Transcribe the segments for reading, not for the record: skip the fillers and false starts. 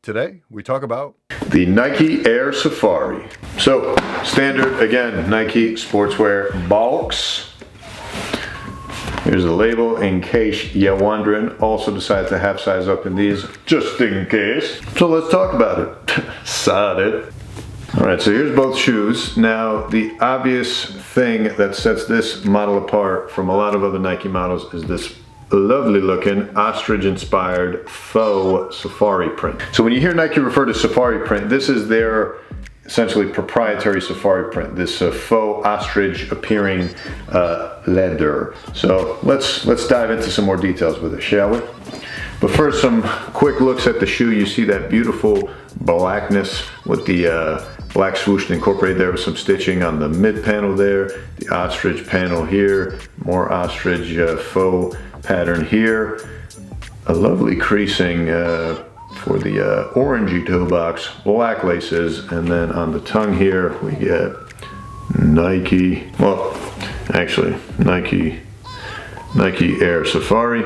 Today, we talk about the Nike Air Safari. So, standard, again, Nike sportswear box. Here's the label in case you're wondering. Also decided to half size up in these just in case. So let's talk about it. Solid. Alright, so here's both shoes. Now, the obvious thing that sets this model apart from a lot of other Nike models is this lovely looking ostrich inspired faux safari print. So when you hear Nike refer to safari print, this is their essentially proprietary safari print, this faux ostrich appearing leather. So let's dive into some more details with it, shall we? But first, some quick looks at the shoe. You see that beautiful blackness with the black swoosh incorporated there with some stitching on the mid panel there, the ostrich panel here, more ostrich faux pattern here, a lovely creasing for the orangey toe box, black laces, and then on the tongue here we get Nike, well actually Nike Air Safari,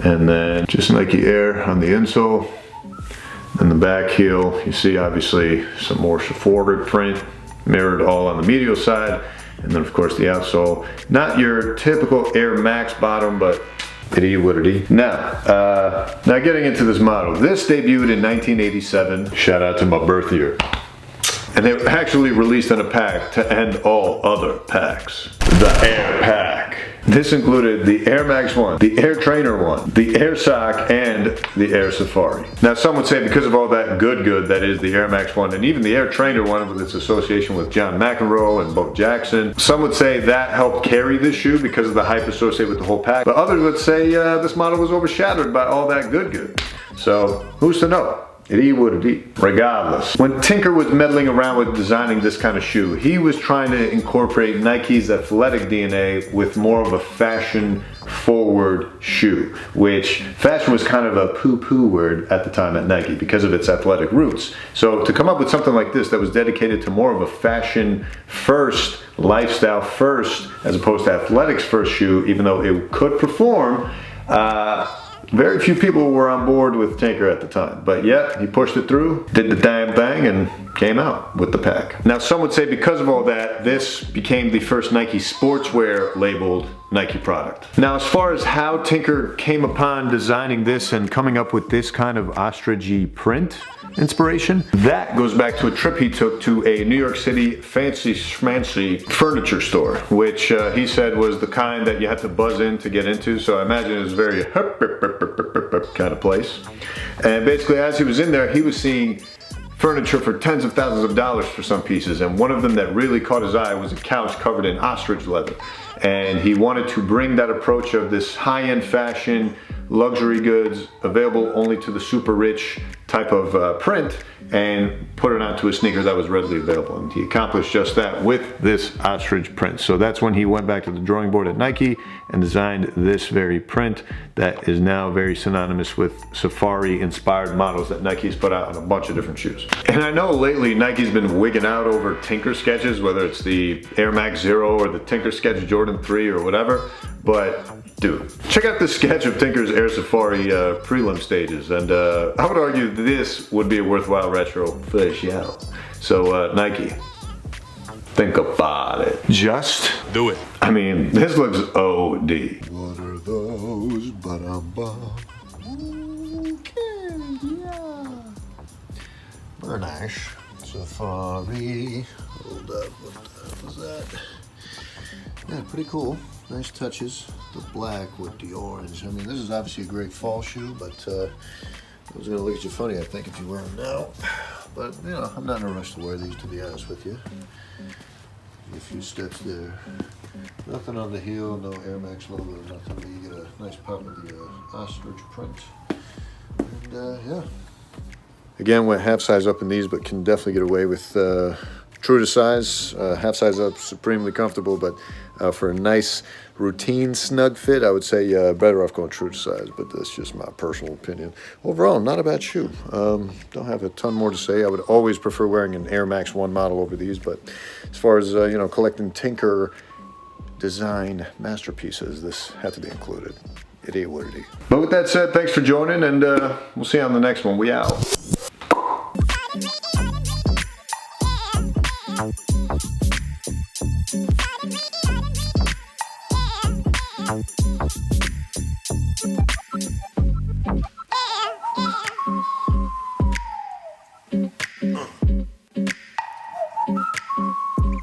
and then just Nike Air on the insole. And the back heel, you see obviously some more safari print mirrored all on the medial side, and then of course the outsole. Not your typical Air Max bottom, but it is what it is. Now getting into this model. This debuted in 1987. Shout out to my birth year. And they were actually released in a pack to end all other packs. The Air Pack. This included the Air Max 1, the Air Trainer 1, the Air Sock, and the Air Safari. Now some would say because of all that good that is the Air Max 1 and even the Air Trainer 1 with its association with John McEnroe and Bo Jackson, some would say that helped carry this shoe because of the hype associated with the whole pack. But others would say this model was overshadowed by all that good. So who's to know? It is what it is. Regardless, when Tinker was meddling around with designing this kind of shoe, he was trying to incorporate Nike's athletic DNA with more of a fashion-forward shoe, which fashion was kind of a poo-poo word at the time at Nike because of its athletic roots. So to come up with something like this that was dedicated to more of a fashion-first, lifestyle-first, as opposed to athletics-first shoe, even though it could perform, very few people were on board with Tinker at the time, but yet he pushed it through, did the damn thing, and came out with the pack. Now some would say because of all that, this became the first Nike sportswear labeled Nike product. Now as far as how Tinker came upon designing this and coming up with this kind of ostrichy print inspiration, that goes back to a trip he took to a New York City fancy schmancy furniture store, which he said was the kind that you had to buzz in to get into. So I imagine it was a very kind of place. And basically as he was in there, he was seeing furniture for tens of thousands of dollars for some pieces, and one of them that really caught his eye was a couch covered in ostrich leather. And he wanted to bring that approach of this high-end fashion, luxury goods available only to the super rich type of print and put it onto a sneaker that was readily available. And he accomplished just that with this ostrich print. So that's when he went back to the drawing board at Nike and designed this very print that is now very synonymous with safari inspired models that Nike's put out on a bunch of different shoes. And I know lately Nike's been wigging out over Tinker sketches, whether it's the Air Max 0 or the Tinker sketch Jordan 3 or whatever, but dude, check out this sketch of Tinker's Air Safari prelim stages, and I would argue this would be a worthwhile retro for show. So Nike, think about it. Just do it. I mean, this looks OD. What are those? Very nice. Safari. Hold up, what was that? Yeah, pretty cool. Nice touches. The black with the orange. I mean, this is obviously a great fall shoe, but I was gonna look at you funny, I think, if you wear them now. But, you know, I'm not in a rush to wear these, to be honest with you. A few steps there. Nothing on the heel, no Air Max logo, nothing. But you get a nice pop of the ostrich print. And, yeah. Again, went half size up in these, but can definitely get away with true to size. Half size up, supremely comfortable, but for a nice routine snug fit, I would say better off going true to size, but that's just my personal opinion. Overall, not a bad shoe. Don't have a ton more to say. I would always prefer wearing an Air Max 1 model over these, but as far as you know, collecting Tinker design masterpieces, this had to be included. It is what it is. But with that said, thanks for joining, and we'll see you on the next one. We out. Yeah.